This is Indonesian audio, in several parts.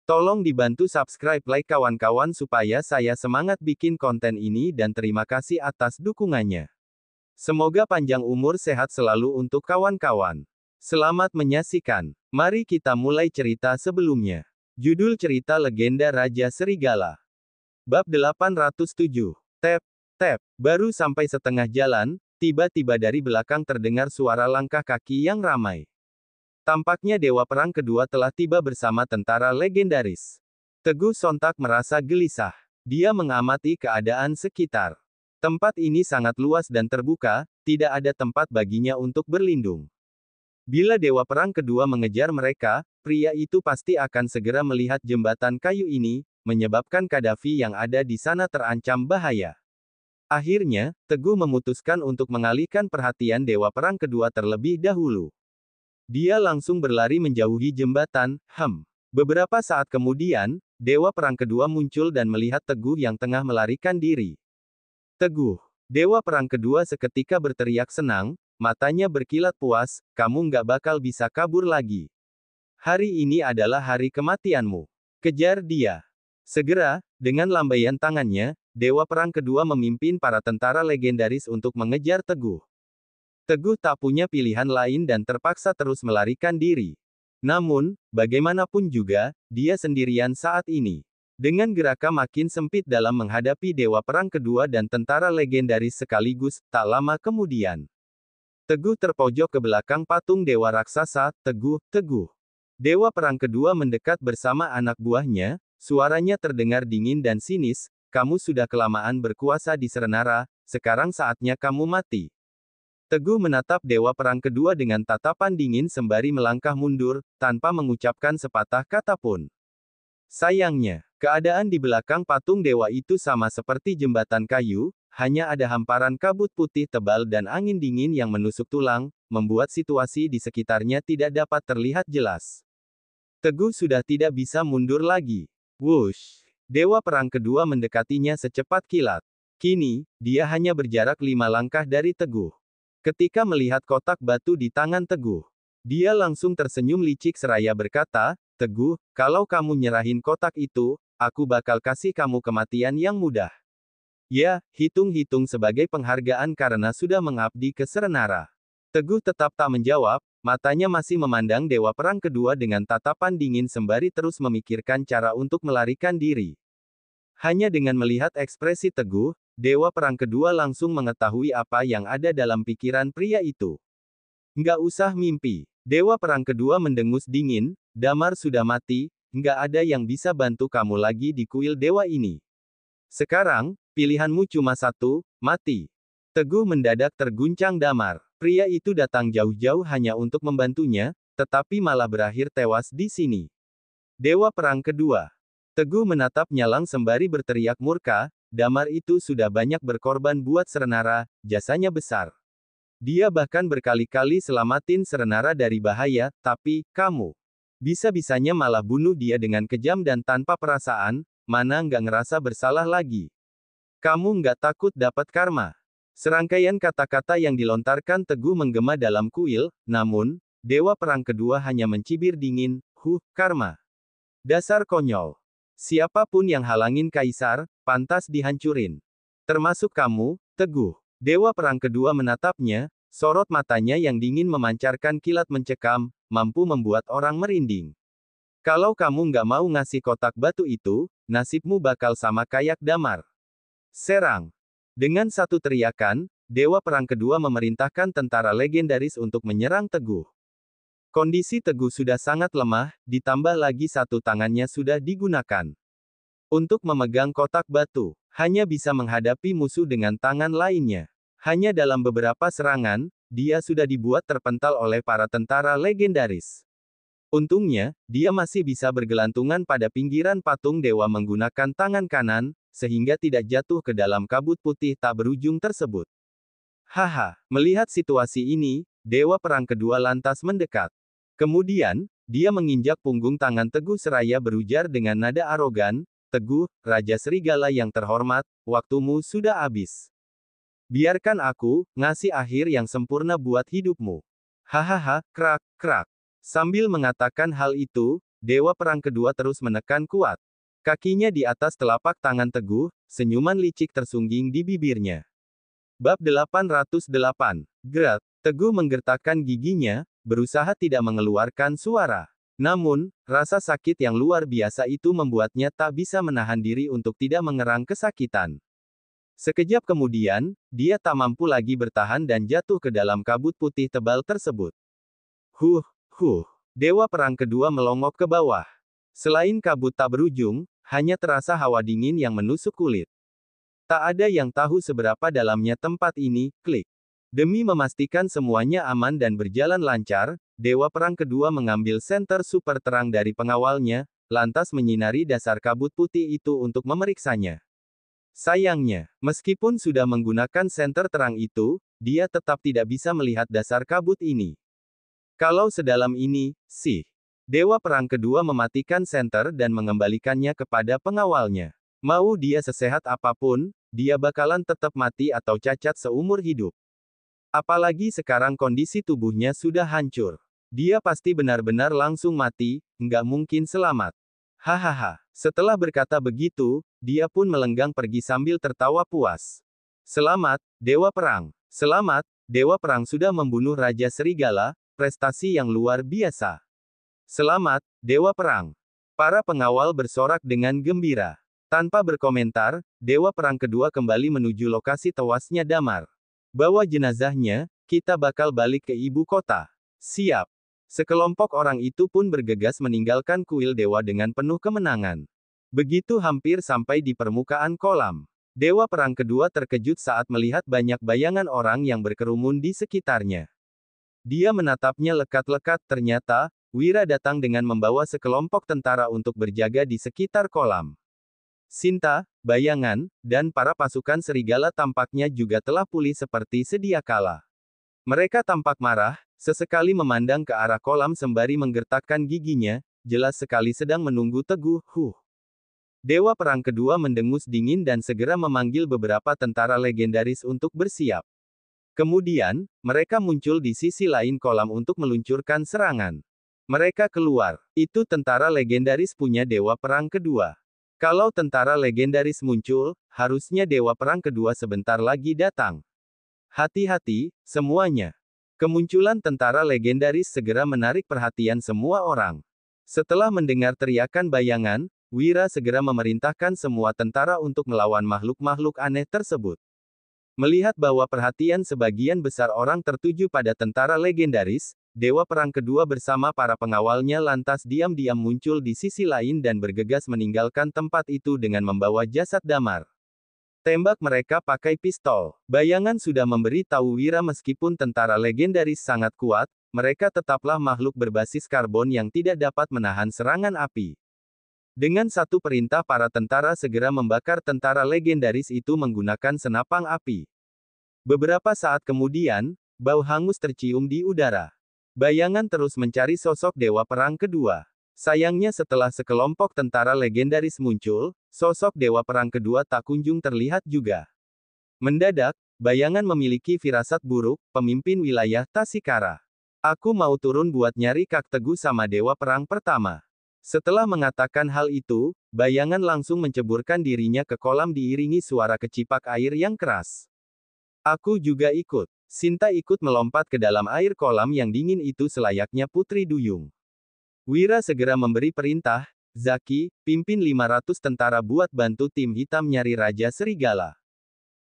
Tolong dibantu subscribe, like kawan-kawan supaya saya semangat bikin konten ini dan terima kasih atas dukungannya. Semoga panjang umur sehat selalu untuk kawan-kawan. Selamat menyaksikan. Mari kita mulai cerita sebelumnya. Judul cerita Legenda Raja Serigala. Bab 807. Tap, tap. Baru sampai setengah jalan, tiba-tiba dari belakang terdengar suara langkah kaki yang ramai. Tampaknya Dewa Perang Kedua telah tiba bersama tentara legendaris. Teguh sontak merasa gelisah. Dia mengamati keadaan sekitar. Tempat ini sangat luas dan terbuka, tidak ada tempat baginya untuk berlindung. Bila Dewa Perang Kedua mengejar mereka, pria itu pasti akan segera melihat jembatan kayu ini, menyebabkan Qaddafi yang ada di sana terancam bahaya. Akhirnya, Teguh memutuskan untuk mengalihkan perhatian Dewa Perang Kedua terlebih dahulu. Dia langsung berlari menjauhi jembatan. Beberapa saat kemudian, Dewa Perang Kedua muncul dan melihat Teguh yang tengah melarikan diri. Teguh. Dewa Perang Kedua seketika berteriak senang, matanya berkilat puas, kamu nggak bakal bisa kabur lagi. Hari ini adalah hari kematianmu. Kejar dia. Segera, dengan lambaian tangannya, Dewa Perang Kedua memimpin para tentara legendaris untuk mengejar Teguh. Teguh tak punya pilihan lain dan terpaksa terus melarikan diri. Namun, bagaimanapun juga, dia sendirian saat ini. Dengan gerakan makin sempit dalam menghadapi Dewa Perang Kedua dan tentara legendaris sekaligus, tak lama kemudian. Teguh terpojok ke belakang patung Dewa Raksasa. Teguh, Teguh. Dewa Perang Kedua mendekat bersama anak buahnya, suaranya terdengar dingin dan sinis, kamu sudah kelamaan berkuasa di Serenara, sekarang saatnya kamu mati. Teguh menatap Dewa Perang Kedua dengan tatapan dingin sembari melangkah mundur, tanpa mengucapkan sepatah kata pun. Sayangnya, keadaan di belakang patung dewa itu sama seperti jembatan kayu, hanya ada hamparan kabut putih tebal dan angin dingin yang menusuk tulang, membuat situasi di sekitarnya tidak dapat terlihat jelas. Teguh sudah tidak bisa mundur lagi. Wush! Dewa Perang Kedua mendekatinya secepat kilat. Kini, dia hanya berjarak 5 langkah dari Teguh. Ketika melihat kotak batu di tangan Teguh, dia langsung tersenyum licik seraya berkata, Teguh, kalau kamu nyerahin kotak itu, aku bakal kasih kamu kematian yang mudah. Ya, hitung-hitung sebagai penghargaan karena sudah mengabdi ke Serenara. Teguh tetap tak menjawab, matanya masih memandang Dewa Perang Kedua dengan tatapan dingin sembari terus memikirkan cara untuk melarikan diri. Hanya dengan melihat ekspresi Teguh, Dewa Perang Kedua langsung mengetahui apa yang ada dalam pikiran pria itu. Nggak usah mimpi. Dewa Perang Kedua mendengus dingin, Damar sudah mati, nggak ada yang bisa bantu kamu lagi di kuil dewa ini. Sekarang, pilihanmu cuma satu, mati. Teguh mendadak terguncang Damar. Pria itu datang jauh-jauh hanya untuk membantunya, tetapi malah berakhir tewas di sini. Dewa Perang Kedua. Teguh menatap nyalang sembari berteriak murka, Damar itu sudah banyak berkorban buat Serenara, jasanya besar. Dia bahkan berkali-kali selamatin Serenara dari bahaya, tapi, kamu bisa-bisanya malah bunuh dia dengan kejam dan tanpa perasaan, mana nggak ngerasa bersalah lagi. Kamu nggak takut dapat karma. Serangkaian kata-kata yang dilontarkan Teguh menggema dalam kuil, namun, Dewa Perang Kedua hanya mencibir dingin, karma. Dasar konyol. Siapapun yang halangin Kaisar, pantas dihancurin. Termasuk kamu, Teguh. Dewa Perang Kedua menatapnya, sorot matanya yang dingin memancarkan kilat mencekam, mampu membuat orang merinding. Kalau kamu nggak mau ngasih kotak batu itu, nasibmu bakal sama kayak Damar. Serang. Dengan satu teriakan, Dewa Perang Kedua memerintahkan tentara legendaris untuk menyerang Teguh. Kondisi Teguh sudah sangat lemah, ditambah lagi satu tangannya sudah digunakan untuk memegang kotak batu. Hanya bisa menghadapi musuh dengan tangan lainnya. Hanya dalam beberapa serangan, dia sudah dibuat terpental oleh para tentara legendaris. Untungnya, dia masih bisa bergelantungan pada pinggiran patung dewa menggunakan tangan kanan, sehingga tidak jatuh ke dalam kabut putih tak berujung tersebut. Melihat situasi ini, Dewa Perang Kedua lantas mendekat. Kemudian, dia menginjak punggung tangan Teguh seraya berujar dengan nada arogan, Teguh, Raja Serigala yang terhormat, waktumu sudah habis. Biarkan aku, ngasih akhir yang sempurna buat hidupmu. Krak, krak. Sambil mengatakan hal itu, Dewa Perang Kedua terus menekan kuat. Kakinya di atas telapak tangan teguh, senyuman licik tersungging di bibirnya. Bab 808. Gerak. Teguh menggertakkan giginya, berusaha tidak mengeluarkan suara. Namun, rasa sakit yang luar biasa itu membuatnya tak bisa menahan diri untuk tidak mengerang kesakitan. Sekejap kemudian, dia tak mampu lagi bertahan dan jatuh ke dalam kabut putih tebal tersebut. Huh. Dewa Perang Kedua melongok ke bawah. Selain kabut tak berujung, hanya terasa hawa dingin yang menusuk kulit. Tak ada yang tahu seberapa dalamnya tempat ini. Klik. Demi memastikan semuanya aman dan berjalan lancar, Dewa Perang Kedua mengambil senter super terang dari pengawalnya, lantas menyinari dasar kabut putih itu untuk memeriksanya. Sayangnya, meskipun sudah menggunakan senter terang itu, dia tetap tidak bisa melihat dasar kabut ini. Kalau sedalam ini, sih. Dewa Perang Kedua mematikan senter dan mengembalikannya kepada pengawalnya. Mau dia sesehat apapun, dia bakalan tetap mati atau cacat seumur hidup. Apalagi sekarang kondisi tubuhnya sudah hancur. Dia pasti benar-benar langsung mati, nggak mungkin selamat. Hahaha. Setelah berkata begitu, dia pun melenggang pergi sambil tertawa puas. Selamat, Dewa Perang. Selamat, Dewa Perang sudah membunuh Raja Serigala, prestasi yang luar biasa. Selamat, Dewa Perang. Para pengawal bersorak dengan gembira. Tanpa berkomentar, Dewa Perang Kedua kembali menuju lokasi tewasnya Damar. Bawa jenazahnya, kita bakal balik ke ibu kota. Siap. Sekelompok orang itu pun bergegas meninggalkan kuil dewa dengan penuh kemenangan. Begitu hampir sampai di permukaan kolam, Dewa Perang Kedua terkejut saat melihat banyak bayangan orang yang berkerumun di sekitarnya. Dia menatapnya lekat-lekat, ternyata, Wira datang dengan membawa sekelompok tentara untuk berjaga di sekitar kolam. Sinta, bayangan, dan para pasukan serigala tampaknya juga telah pulih seperti sedia kala. Mereka tampak marah, sesekali memandang ke arah kolam sembari menggertakkan giginya, jelas sekali sedang menunggu teguh. Dewa Perang Kedua mendengus dingin dan segera memanggil beberapa tentara legendaris untuk bersiap. Kemudian, mereka muncul di sisi lain kolam untuk meluncurkan serangan. Mereka keluar. Itu tentara legendaris punya Dewa Perang Kedua. Kalau tentara legendaris muncul, harusnya Dewa Perang Kedua sebentar lagi datang. Hati-hati, semuanya. Kemunculan tentara legendaris segera menarik perhatian semua orang. Setelah mendengar teriakan bayangan, Wira segera memerintahkan semua tentara untuk melawan makhluk-makhluk aneh tersebut. Melihat bahwa perhatian sebagian besar orang tertuju pada tentara legendaris, Dewa Perang Kedua bersama para pengawalnya lantas diam-diam muncul di sisi lain dan bergegas meninggalkan tempat itu dengan membawa jasad Damar. Tembak mereka pakai pistol. Bayangan sudah memberi tahu Wira meskipun tentara legendaris sangat kuat, mereka tetaplah makhluk berbasis karbon yang tidak dapat menahan serangan api. Dengan satu perintah para tentara segera membakar tentara legendaris itu menggunakan senapang api. Beberapa saat kemudian, bau hangus tercium di udara. Bayangan terus mencari sosok Dewa Perang Kedua. Sayangnya setelah sekelompok tentara legendaris muncul, sosok Dewa Perang Kedua tak kunjung terlihat juga. Mendadak, bayangan memiliki firasat buruk, pemimpin wilayah Tasikara. Aku mau turun buat nyari Kak Teguh sama Dewa Perang Pertama. Setelah mengatakan hal itu, bayangan langsung menceburkan dirinya ke kolam diiringi suara kecipak air yang keras. Aku juga ikut. Sinta ikut melompat ke dalam air kolam yang dingin itu selayaknya putri duyung. Wira segera memberi perintah, Zaki, pimpin 500 tentara buat bantu tim hitam nyari Raja Serigala.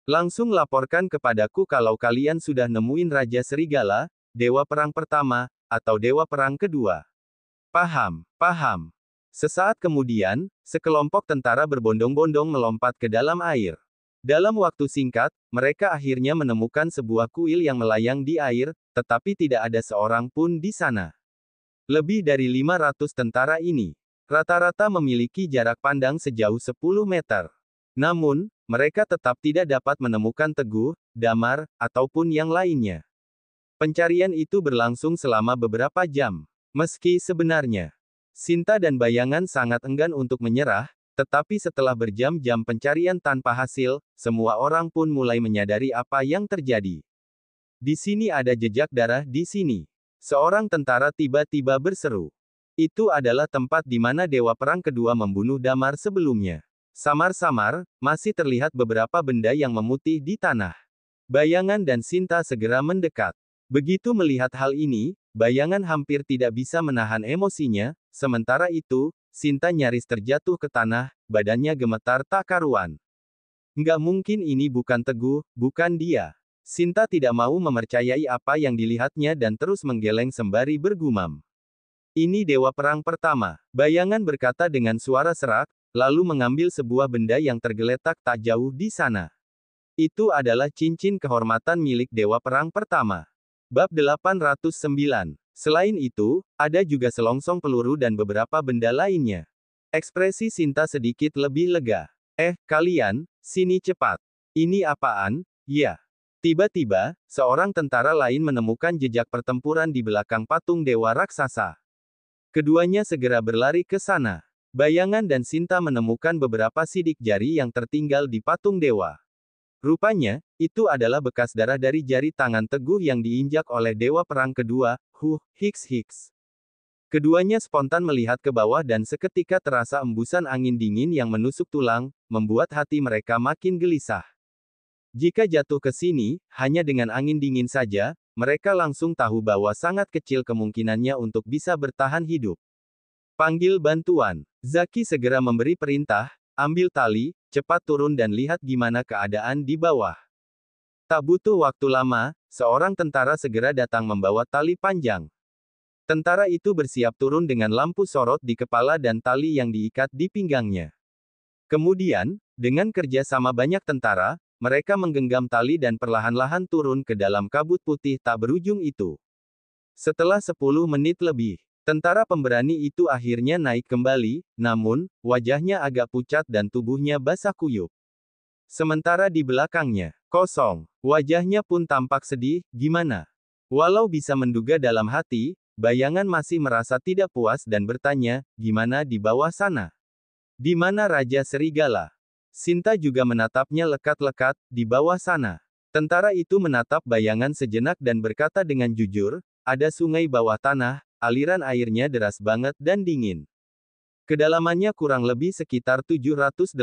Langsung laporkan kepadaku kalau kalian sudah nemuin Raja Serigala, Dewa Perang Pertama, atau Dewa Perang Kedua. Paham. Sesaat kemudian, sekelompok tentara berbondong-bondong melompat ke dalam air. Dalam waktu singkat, mereka akhirnya menemukan sebuah kuil yang melayang di air, tetapi tidak ada seorang pun di sana. Lebih dari 500 tentara ini, rata-rata memiliki jarak pandang sejauh 10 meter. Namun, mereka tetap tidak dapat menemukan Teguh, Damar, ataupun yang lainnya. Pencarian itu berlangsung selama beberapa jam. Meski sebenarnya, Sinta dan bayangan sangat enggan untuk menyerah, tetapi setelah berjam-jam pencarian tanpa hasil, semua orang pun mulai menyadari apa yang terjadi. Di sini ada jejak darah di sini. Seorang tentara tiba-tiba berseru. Itu adalah tempat di mana Dewa Perang Kedua membunuh Damar sebelumnya. Samar-samar, masih terlihat beberapa benda yang memutih di tanah. Bayangan dan Sinta segera mendekat. Begitu melihat hal ini, Bayangan hampir tidak bisa menahan emosinya, sementara itu, Sinta nyaris terjatuh ke tanah, badannya gemetar tak karuan. Nggak mungkin ini bukan Teguh, bukan dia. Sinta tidak mau mempercayai apa yang dilihatnya dan terus menggeleng sembari bergumam. Ini Dewa Perang Pertama. Bayangan berkata dengan suara serak, lalu mengambil sebuah benda yang tergeletak tak jauh di sana. Itu adalah cincin kehormatan milik Dewa Perang Pertama. Bab 809. Selain itu, ada juga selongsong peluru dan beberapa benda lainnya. Ekspresi Sinta sedikit lebih lega. Kalian, sini cepat. Ini apaan? Ya. Tiba-tiba, seorang tentara lain menemukan jejak pertempuran di belakang patung dewa raksasa. Keduanya segera berlari ke sana. Bayangan dan Sinta menemukan beberapa sidik jari yang tertinggal di patung dewa. Rupanya, itu adalah bekas darah dari jari tangan Teguh yang diinjak oleh Dewa Perang Kedua, Hiks. Keduanya spontan melihat ke bawah dan seketika terasa embusan angin dingin yang menusuk tulang, membuat hati mereka makin gelisah. Jika jatuh ke sini, hanya dengan angin dingin saja, mereka langsung tahu bahwa sangat kecil kemungkinannya untuk bisa bertahan hidup. Panggil bantuan. Zaki segera memberi perintah, ambil tali, cepat turun dan lihat gimana keadaan di bawah. Tak butuh waktu lama, seorang tentara segera datang membawa tali panjang. Tentara itu bersiap turun dengan lampu sorot di kepala dan tali yang diikat di pinggangnya. Kemudian, dengan kerja sama banyak tentara, mereka menggenggam tali dan perlahan-lahan turun ke dalam kabut putih tak berujung itu. Setelah 10 menit lebih, tentara pemberani itu akhirnya naik kembali, namun, wajahnya agak pucat dan tubuhnya basah kuyup. Sementara di belakangnya, kosong. Wajahnya pun tampak sedih, gimana? Walau bisa menduga dalam hati, Bayangan masih merasa tidak puas dan bertanya, gimana di bawah sana? Di mana Raja Serigala? Sinta juga menatapnya lekat-lekat, di bawah sana. Tentara itu menatap Bayangan sejenak dan berkata dengan jujur, ada sungai bawah tanah, aliran airnya deras banget dan dingin. Kedalamannya kurang lebih sekitar 780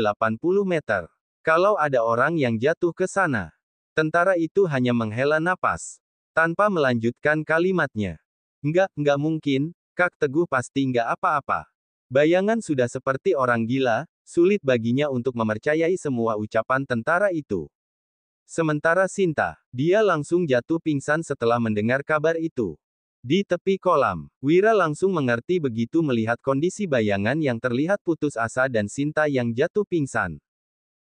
meter. Kalau ada orang yang jatuh ke sana, tentara itu hanya menghela napas, tanpa melanjutkan kalimatnya. Nggak mungkin, Kak Teguh pasti nggak apa-apa. Bayangan sudah seperti orang gila, sulit baginya untuk mempercayai semua ucapan tentara itu. Sementara Sinta, dia langsung jatuh pingsan setelah mendengar kabar itu. Di tepi kolam, Wira langsung mengerti begitu melihat kondisi Bayangan yang terlihat putus asa dan Sinta yang jatuh pingsan.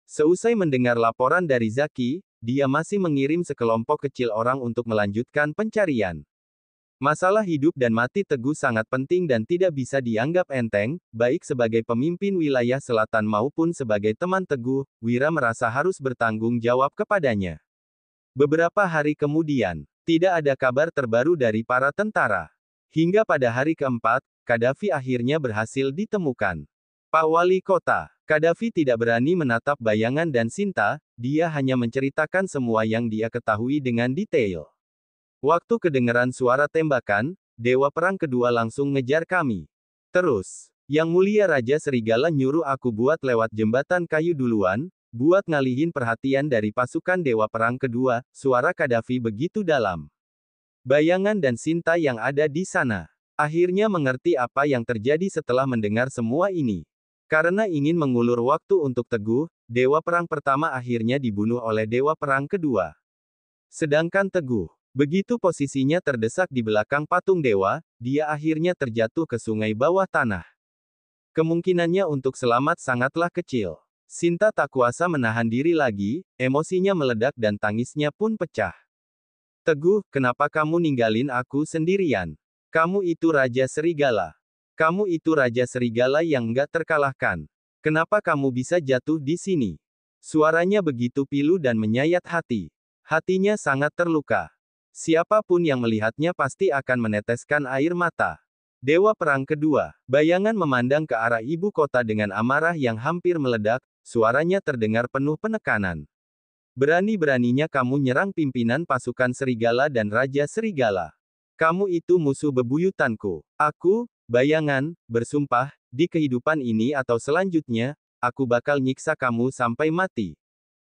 Seusai mendengar laporan dari Zaki, dia masih mengirim sekelompok kecil orang untuk melanjutkan pencarian. Masalah hidup dan mati Teguh sangat penting dan tidak bisa dianggap enteng, baik sebagai pemimpin wilayah selatan maupun sebagai teman Teguh, Wira merasa harus bertanggung jawab kepadanya. Beberapa hari kemudian, tidak ada kabar terbaru dari para tentara. Hingga pada hari keempat, Qaddafi akhirnya berhasil ditemukan. Pak Wali Kota, Qaddafi tidak berani menatap Bayangan dan Sinta, dia hanya menceritakan semua yang dia ketahui dengan detail. Waktu kedengeran suara tembakan, Dewa Perang Kedua langsung ngejar kami. Terus, Yang Mulia Raja Serigala nyuruh aku buat lewat jembatan kayu duluan, buat ngalihin perhatian dari pasukan Dewa Perang Kedua, suara Qaddafi begitu dalam. Bayangan dan Sinta yang ada di sana akhirnya mengerti apa yang terjadi setelah mendengar semua ini. Karena ingin mengulur waktu untuk Teguh, Dewa Perang Pertama akhirnya dibunuh oleh Dewa Perang Kedua. Sedangkan Teguh, begitu posisinya terdesak di belakang patung dewa, dia akhirnya terjatuh ke sungai bawah tanah. Kemungkinannya untuk selamat sangatlah kecil. Sinta tak kuasa menahan diri lagi, emosinya meledak dan tangisnya pun pecah. Teguh, kenapa kamu ninggalin aku sendirian? Kamu itu Raja Serigala. Kamu itu Raja Serigala yang nggak terkalahkan. Kenapa kamu bisa jatuh di sini? Suaranya begitu pilu dan menyayat hati. Hatinya sangat terluka. Siapapun yang melihatnya pasti akan meneteskan air mata. Dewa Perang Kedua, Bayangan memandang ke arah ibu kota dengan amarah yang hampir meledak, suaranya terdengar penuh penekanan. Berani-beraninya kamu nyerang pimpinan pasukan serigala dan Raja Serigala. Kamu itu musuh bebuyutanku. Bayangan, bersumpah, di kehidupan ini atau selanjutnya, aku bakal nyiksa kamu sampai mati.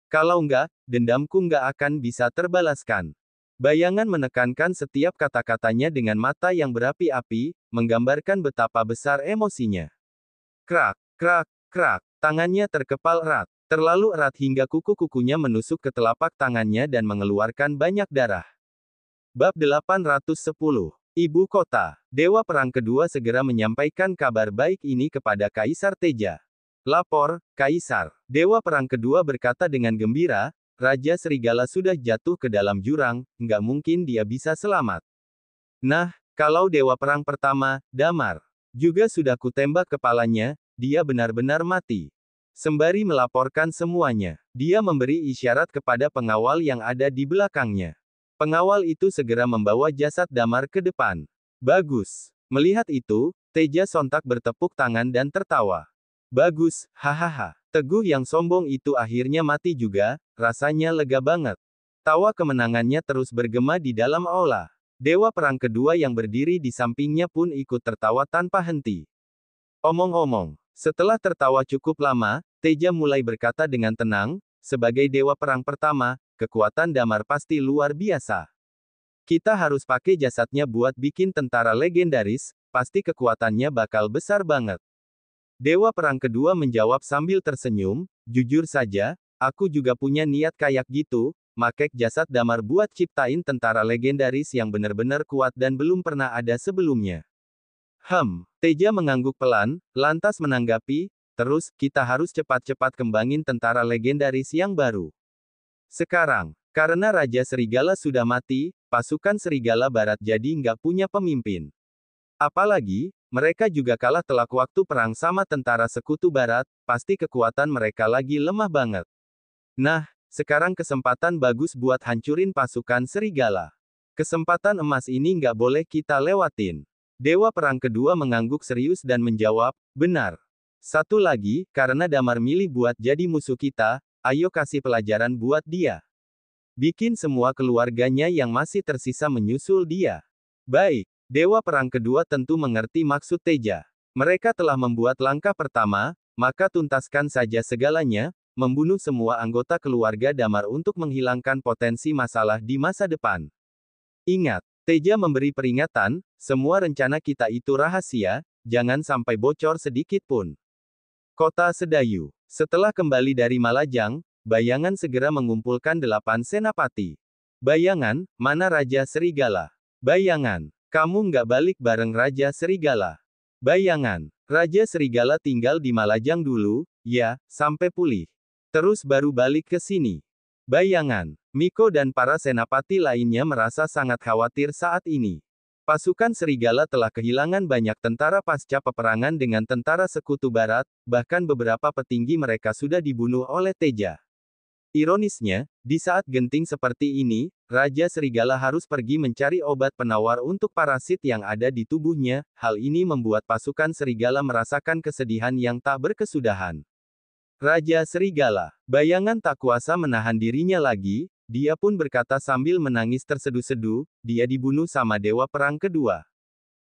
Kalau enggak, dendamku enggak akan bisa terbalaskan. Bayangan menekankan setiap kata-katanya dengan mata yang berapi-api, menggambarkan betapa besar emosinya. Krak, krak, krak, tangannya terkepal erat. Terlalu erat hingga kuku-kukunya menusuk ke telapak tangannya dan mengeluarkan banyak darah. Bab 810. Ibu kota. Dewa Perang Kedua segera menyampaikan kabar baik ini kepada Kaisar Teja. Lapor, Kaisar. Dewa Perang Kedua berkata dengan gembira, Raja Serigala sudah jatuh ke dalam jurang, nggak mungkin dia bisa selamat. Nah, kalau Dewa Perang Pertama, Damar, juga sudah kutembak kepalanya, dia benar-benar mati. Sembari melaporkan semuanya, dia memberi isyarat kepada pengawal yang ada di belakangnya. Pengawal itu segera membawa jasad Damar ke depan. Bagus. Melihat itu, Teja sontak bertepuk tangan dan tertawa. Bagus, hahaha. Teguh yang sombong itu akhirnya mati juga, rasanya lega banget. Tawa kemenangannya terus bergema di dalam aula. Dewa Perang Kedua yang berdiri di sampingnya pun ikut tertawa tanpa henti. Omong-omong, setelah tertawa cukup lama, Teja mulai berkata dengan tenang, sebagai Dewa Perang Pertama, kekuatan Damar pasti luar biasa. Kita harus pakai jasadnya buat bikin tentara legendaris, pasti kekuatannya bakal besar banget. Dewa Perang Kedua menjawab sambil tersenyum, jujur saja, aku juga punya niat kayak gitu, makek jasad Damar buat ciptain tentara legendaris yang benar-benar kuat dan belum pernah ada sebelumnya. Teja mengangguk pelan, lantas menanggapi, terus, kita harus cepat-cepat kembangin tentara legendaris yang baru. Sekarang, karena Raja Serigala sudah mati, pasukan Serigala Barat jadi nggak punya pemimpin. Apalagi, mereka juga kalah telak waktu perang sama tentara Sekutu Barat, pasti kekuatan mereka lagi lemah banget. Nah, sekarang kesempatan bagus buat hancurin pasukan Serigala. Kesempatan emas ini nggak boleh kita lewatin. Dewa Perang Kedua mengangguk serius dan menjawab, benar. Satu lagi, karena Damar milih buat jadi musuh kita, ayo kasih pelajaran buat dia. Bikin semua keluarganya yang masih tersisa menyusul dia. Baik, Dewa Perang Kedua tentu mengerti maksud Teja. Mereka telah membuat langkah pertama, maka tuntaskan saja segalanya, membunuh semua anggota keluarga Damar untuk menghilangkan potensi masalah di masa depan. Ingat, Teja memberi peringatan, semua rencana kita itu rahasia, jangan sampai bocor sedikit pun. Kota Sedayu. Setelah kembali dari Malajang, Bayangan segera mengumpulkan 8 senapati. Bayangan, mana Raja Serigala? Bayangan, kamu nggak balik bareng Raja Serigala. Bayangan, Raja Serigala tinggal di Malajang dulu, ya, sampai pulih. Terus baru balik ke sini. Bayangan, Miko dan para senapati lainnya merasa sangat khawatir saat ini. Pasukan Serigala telah kehilangan banyak tentara pasca peperangan dengan tentara Sekutu Barat, bahkan beberapa petinggi mereka sudah dibunuh oleh Teja. Ironisnya, di saat genting seperti ini, Raja Serigala harus pergi mencari obat penawar untuk parasit yang ada di tubuhnya, hal ini membuat pasukan Serigala merasakan kesedihan yang tak berkesudahan. Raja Serigala, Bayangan tak kuasa menahan dirinya lagi, dia pun berkata sambil menangis terseduh-seduh, dia dibunuh sama Dewa Perang Kedua.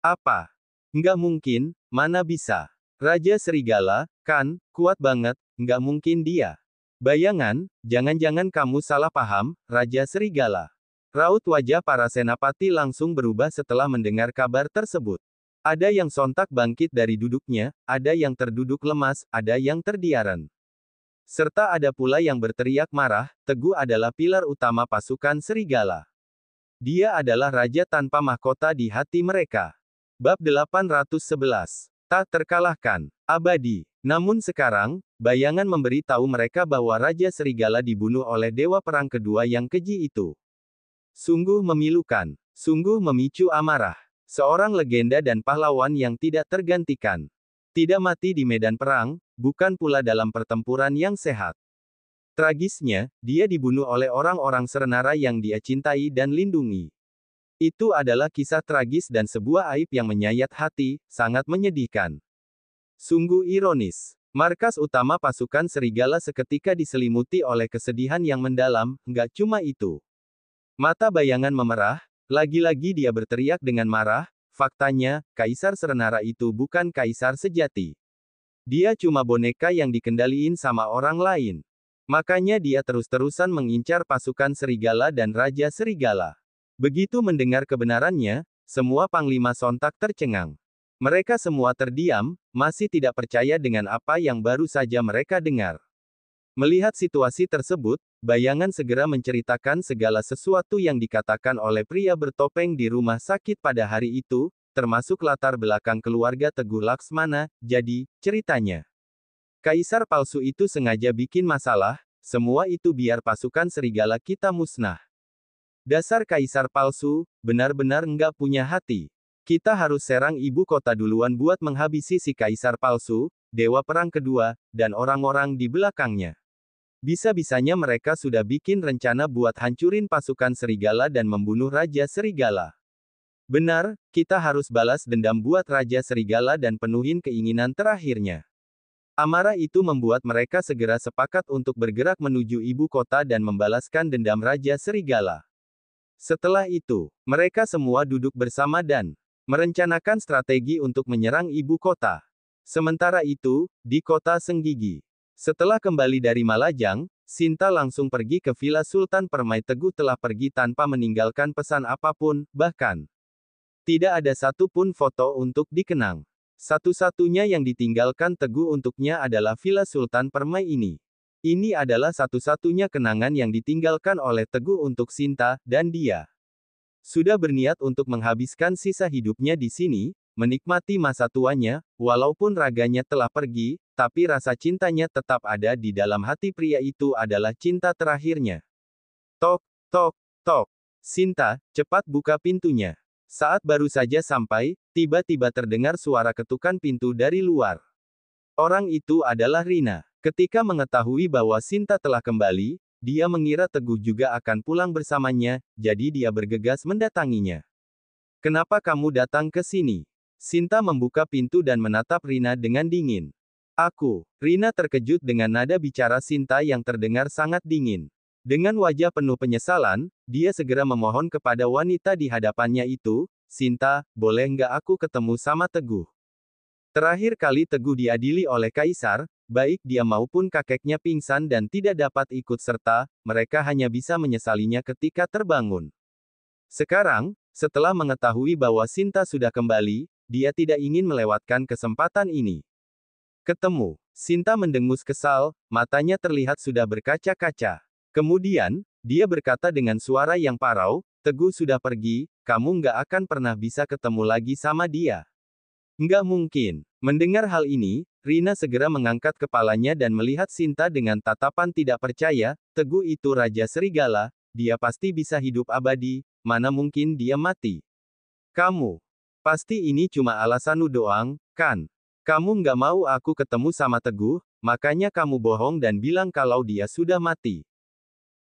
Apa? Nggak mungkin, mana bisa. Raja Serigala, kan, kuat banget, nggak mungkin dia. Bayangan, jangan-jangan kamu salah paham, Raja Serigala. Raut wajah para senapati langsung berubah setelah mendengar kabar tersebut. Ada yang sontak bangkit dari duduknya, ada yang terduduk lemas, ada yang terdiam. Serta ada pula yang berteriak marah, Teguh adalah pilar utama pasukan Serigala. Dia adalah raja tanpa mahkota di hati mereka. Bab 811. Tak terkalahkan. Abadi. Namun sekarang, Bayangan memberi tahu mereka bahwa Raja Serigala dibunuh oleh Dewa Perang Kedua yang keji itu. Sungguh memilukan. Sungguh memicu amarah. Seorang legenda dan pahlawan yang tidak tergantikan. Tidak mati di medan perang, bukan pula dalam pertempuran yang sehat. Tragisnya, dia dibunuh oleh orang-orang Serenara yang dia cintai dan lindungi. Itu adalah kisah tragis dan sebuah aib yang menyayat hati, sangat menyedihkan. Sungguh ironis. Markas utama pasukan Serigala seketika diselimuti oleh kesedihan yang mendalam, nggak cuma itu. Mata Bayangan memerah, lagi-lagi dia berteriak dengan marah, Faktanya, Kaisar Serenara itu bukan kaisar sejati. Dia cuma boneka yang dikendaliin sama orang lain. Makanya dia terus-terusan mengincar pasukan serigala dan Raja Serigala. Begitu mendengar kebenarannya, semua panglima sontak tercengang. Mereka semua terdiam, masih tidak percaya dengan apa yang baru saja mereka dengar. Melihat situasi tersebut, bayangan segera menceritakan segala sesuatu yang dikatakan oleh pria bertopeng di rumah sakit pada hari itu, termasuk latar belakang keluarga Teguh Laksmana. Jadi, ceritanya, Kaisar palsu itu sengaja bikin masalah, semua itu biar pasukan serigala kita musnah. Dasar kaisar palsu, benar-benar nggak punya hati. Kita harus serang ibu kota duluan buat menghabisi si kaisar palsu, dewa perang kedua, dan orang-orang di belakangnya. Bisa-bisanya mereka sudah bikin rencana buat hancurin pasukan serigala dan membunuh Raja Serigala. Benar, kita harus balas dendam buat Raja Serigala dan penuhin keinginan terakhirnya. Amarah itu membuat mereka segera sepakat untuk bergerak menuju ibu kota dan membalaskan dendam Raja Serigala. Setelah itu, mereka semua duduk bersama dan merencanakan strategi untuk menyerang ibu kota. Sementara itu, di kota Senggigi, setelah kembali dari Malajang, Sinta langsung pergi ke Villa Sultan Permai. Teguh telah pergi tanpa meninggalkan pesan apapun, bahkan tidak ada satupun foto untuk dikenang. Satu-satunya yang ditinggalkan Teguh untuknya adalah Villa Sultan Permai ini. Ini adalah satu-satunya kenangan yang ditinggalkan oleh Teguh untuk Sinta, dan dia sudah berniat untuk menghabiskan sisa hidupnya di sini, menikmati masa tuanya, walaupun raganya telah pergi, tapi rasa cintanya tetap ada di dalam hati. Pria itu adalah cinta terakhirnya. Tok, tok, tok. Sinta, cepat buka pintunya. Saat baru saja sampai, tiba-tiba terdengar suara ketukan pintu dari luar. Orang itu adalah Rina. Ketika mengetahui bahwa Sinta telah kembali, dia mengira Teguh juga akan pulang bersamanya, jadi dia bergegas mendatanginya. Kenapa kamu datang ke sini? Sinta membuka pintu dan menatap Rina dengan dingin. Rina terkejut dengan nada bicara Sinta yang terdengar sangat dingin. Dengan wajah penuh penyesalan, dia segera memohon kepada wanita di hadapannya itu, Sinta, boleh nggak aku ketemu sama Teguh? Terakhir kali Teguh diadili oleh Kaisar, baik dia maupun kakeknya pingsan dan tidak dapat ikut serta, mereka hanya bisa menyesalinya ketika terbangun. Sekarang, setelah mengetahui bahwa Sinta sudah kembali, dia tidak ingin melewatkan kesempatan ini. Ketemu, Sinta mendengus kesal, matanya terlihat sudah berkaca-kaca. Kemudian, dia berkata dengan suara yang parau, Teguh sudah pergi, kamu nggak akan pernah bisa ketemu lagi sama dia. Nggak mungkin. Mendengar hal ini, Rina segera mengangkat kepalanya dan melihat Sinta dengan tatapan tidak percaya. Teguh itu Raja Serigala, dia pasti bisa hidup abadi, mana mungkin dia mati. Kamu, pasti ini cuma alasanmu doang, kan? Kamu nggak mau aku ketemu sama Teguh, makanya kamu bohong dan bilang kalau dia sudah mati.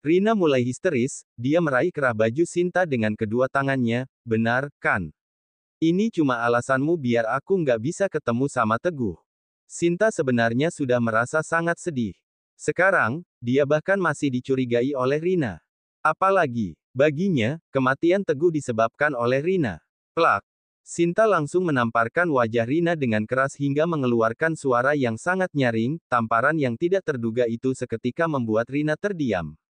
Rina mulai histeris, dia meraih kerah baju Sinta dengan kedua tangannya, benar, kan? Ini cuma alasanmu biar aku nggak bisa ketemu sama Teguh. Sinta sebenarnya sudah merasa sangat sedih. Sekarang, dia bahkan masih dicurigai oleh Rina. Apalagi, baginya, kematian Teguh disebabkan oleh Rina. Plak. Sinta langsung menamparkan wajah Rina dengan keras hingga mengeluarkan suara yang sangat nyaring. Tamparan yang tidak terduga itu seketika membuat Rina terdiam.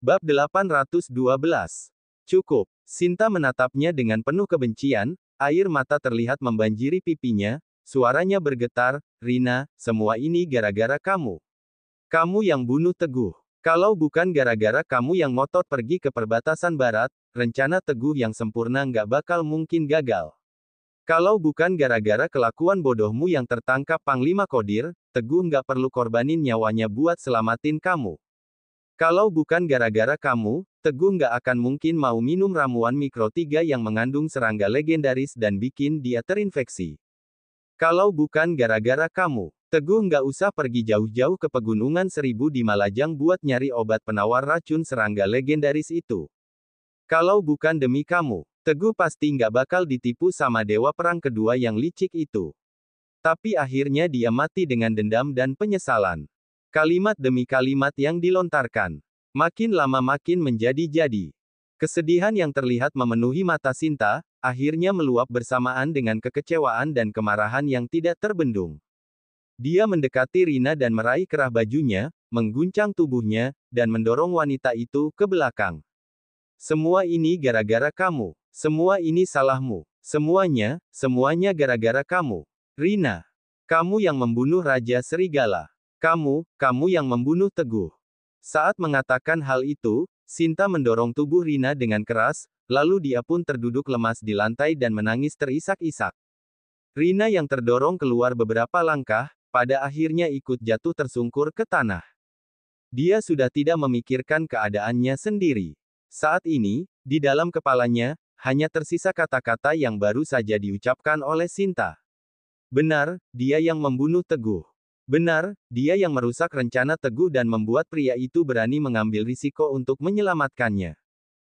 Bab 812. Cukup. Sinta menatapnya dengan penuh kebencian, air mata terlihat membanjiri pipinya, suaranya bergetar, Rina, semua ini gara-gara kamu. Kamu yang bunuh Teguh. Kalau bukan gara-gara kamu yang ngotot pergi ke perbatasan barat, rencana Teguh yang sempurna nggak bakal mungkin gagal. Kalau bukan gara-gara kelakuan bodohmu yang tertangkap Panglima Kodir, Teguh nggak perlu korbanin nyawanya buat selamatin kamu. Kalau bukan gara-gara kamu, Teguh nggak akan mungkin mau minum ramuan mikro 3 yang mengandung serangga legendaris dan bikin dia terinfeksi. Kalau bukan gara-gara kamu, Teguh nggak usah pergi jauh-jauh ke Pegunungan Seribu di Malajang buat nyari obat penawar racun serangga legendaris itu. Kalau bukan demi kamu, Teguh pasti nggak bakal ditipu sama Dewa Perang Kedua yang licik itu. Tapi akhirnya dia mati dengan dendam dan penyesalan. Kalimat demi kalimat yang dilontarkan, makin lama makin menjadi-jadi. Kesedihan yang terlihat memenuhi mata Sinta, akhirnya meluap bersamaan dengan kekecewaan dan kemarahan yang tidak terbendung. Dia mendekati Rina dan meraih kerah bajunya, mengguncang tubuhnya, dan mendorong wanita itu ke belakang. Semua ini gara-gara kamu. Semua ini salahmu. Semuanya gara-gara kamu. Rina. Kamu yang membunuh Raja Serigala. Kamu yang membunuh Teguh. Saat mengatakan hal itu, Sinta mendorong tubuh Rina dengan keras, lalu dia pun terduduk lemas di lantai dan menangis terisak-isak. Rina yang terdorong keluar beberapa langkah, pada akhirnya ikut jatuh tersungkur ke tanah. Dia sudah tidak memikirkan keadaannya sendiri. Saat ini, di dalam kepalanya, hanya tersisa kata-kata yang baru saja diucapkan oleh Sinta. Benar, dia yang membunuh Teguh. Benar, dia yang merusak rencana Teguh dan membuat pria itu berani mengambil risiko untuk menyelamatkannya.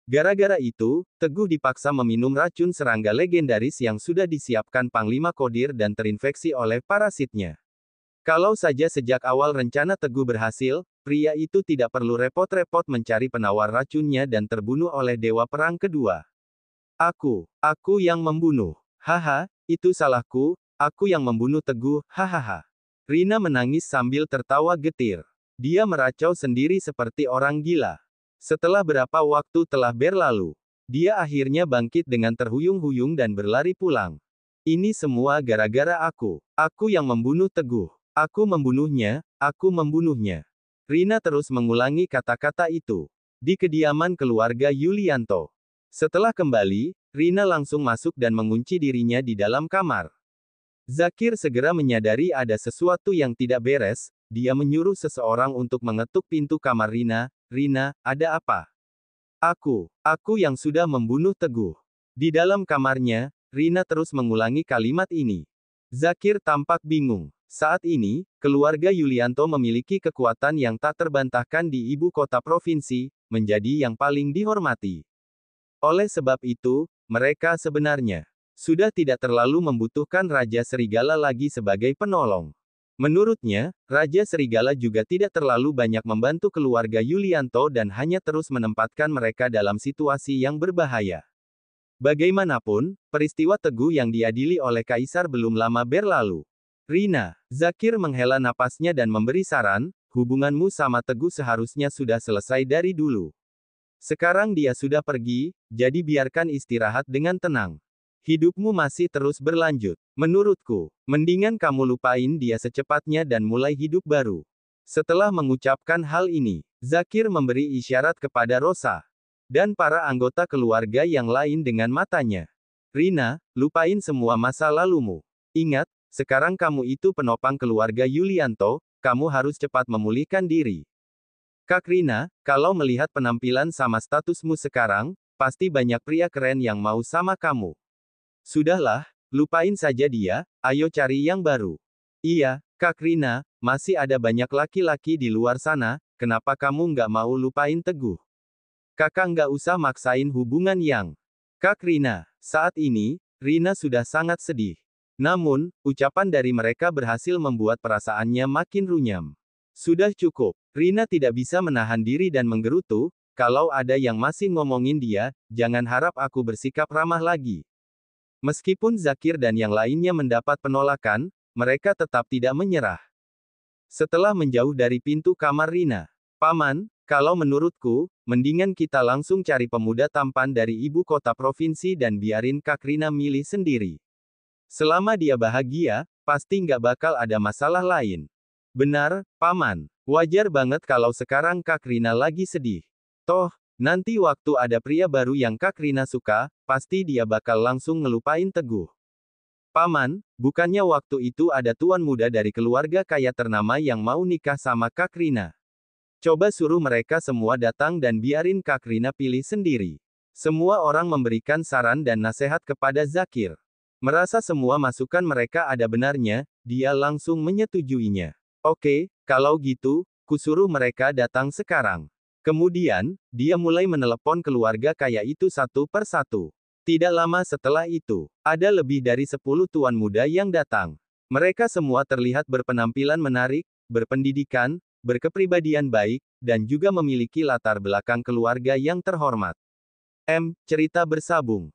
Gara-gara itu, Teguh dipaksa meminum racun serangga legendaris yang sudah disiapkan Panglima Kodir dan terinfeksi oleh parasitnya. Kalau saja sejak awal rencana Teguh berhasil, pria itu tidak perlu repot-repot mencari penawar racunnya dan terbunuh oleh Dewa Perang Kedua. Aku yang membunuh. Haha, itu salahku, aku yang membunuh Teguh, hahaha. Rina menangis sambil tertawa getir. Dia meracau sendiri seperti orang gila. Setelah berapa waktu telah berlalu, dia akhirnya bangkit dengan terhuyung-huyung dan berlari pulang. Ini semua gara-gara aku. Aku yang membunuh Teguh. Aku membunuhnya, aku membunuhnya. Rina terus mengulangi kata-kata itu. Di kediaman keluarga Yulianto. Setelah kembali, Rina langsung masuk dan mengunci dirinya di dalam kamar. Zakir segera menyadari ada sesuatu yang tidak beres, dia menyuruh seseorang untuk mengetuk pintu kamar Rina. Rina, ada apa? Aku yang sudah membunuh Teguh. Di dalam kamarnya, Rina terus mengulangi kalimat ini. Zakir tampak bingung. Saat ini, keluarga Yulianto memiliki kekuatan yang tak terbantahkan di ibu kota provinsi, menjadi yang paling dihormati. Oleh sebab itu, mereka sebenarnya sudah tidak terlalu membutuhkan Raja Serigala lagi sebagai penolong. Menurutnya, Raja Serigala juga tidak terlalu banyak membantu keluarga Yulianto dan hanya terus menempatkan mereka dalam situasi yang berbahaya. Bagaimanapun, peristiwa Teguh yang diadili oleh Kaisar belum lama berlalu. Rina, Zakir menghela napasnya dan memberi saran, hubunganmu sama Teguh seharusnya sudah selesai dari dulu. Sekarang dia sudah pergi, jadi biarkan istirahat dengan tenang. Hidupmu masih terus berlanjut. Menurutku, mendingan kamu lupain dia secepatnya dan mulai hidup baru. Setelah mengucapkan hal ini, Zakir memberi isyarat kepada Rosa dan para anggota keluarga yang lain dengan matanya. Rina, lupain semua masa lalumu. Ingat, sekarang kamu itu penopang keluarga Yulianto, kamu harus cepat memulihkan diri. Kak Rina, kalau melihat penampilan sama statusmu sekarang, pasti banyak pria keren yang mau sama kamu. Sudahlah, lupain saja dia, ayo cari yang baru. Iya, Kak Rina, masih ada banyak laki-laki di luar sana, kenapa kamu nggak mau lupain Teguh? Kakak nggak usah maksain hubungan yang. Kak Rina, saat ini, Rina sudah sangat sedih. Namun, ucapan dari mereka berhasil membuat perasaannya makin runyam. Sudah cukup. Rina tidak bisa menahan diri dan menggerutu, kalau ada yang masih ngomongin dia, jangan harap aku bersikap ramah lagi. Meskipun Zakir dan yang lainnya mendapat penolakan, mereka tetap tidak menyerah. Setelah menjauh dari pintu kamar Rina, Paman, kalau menurutku, mendingan kita langsung cari pemuda tampan dari ibu kota provinsi dan biarin Kak Rina milih sendiri. Selama dia bahagia, pasti nggak bakal ada masalah lain. Benar, Paman. Wajar banget kalau sekarang Kak Rina lagi sedih. Toh, nanti waktu ada pria baru yang Kak Rina suka, pasti dia bakal langsung ngelupain Teguh. Paman, bukannya waktu itu ada tuan muda dari keluarga kaya ternama yang mau nikah sama Kak Rina. Coba suruh mereka semua datang dan biarin Kak Rina pilih sendiri. Semua orang memberikan saran dan nasihat kepada Zakir. Merasa semua masukan mereka ada benarnya, dia langsung menyetujuinya. Oke, kalau gitu, kusuruh mereka datang sekarang. Kemudian, dia mulai menelepon keluarga kaya itu satu per satu. Tidak lama setelah itu, ada lebih dari 10 tuan muda yang datang. Mereka semua terlihat berpenampilan menarik, berpendidikan, berkepribadian baik, dan juga memiliki latar belakang keluarga yang terhormat. Cerita bersabung.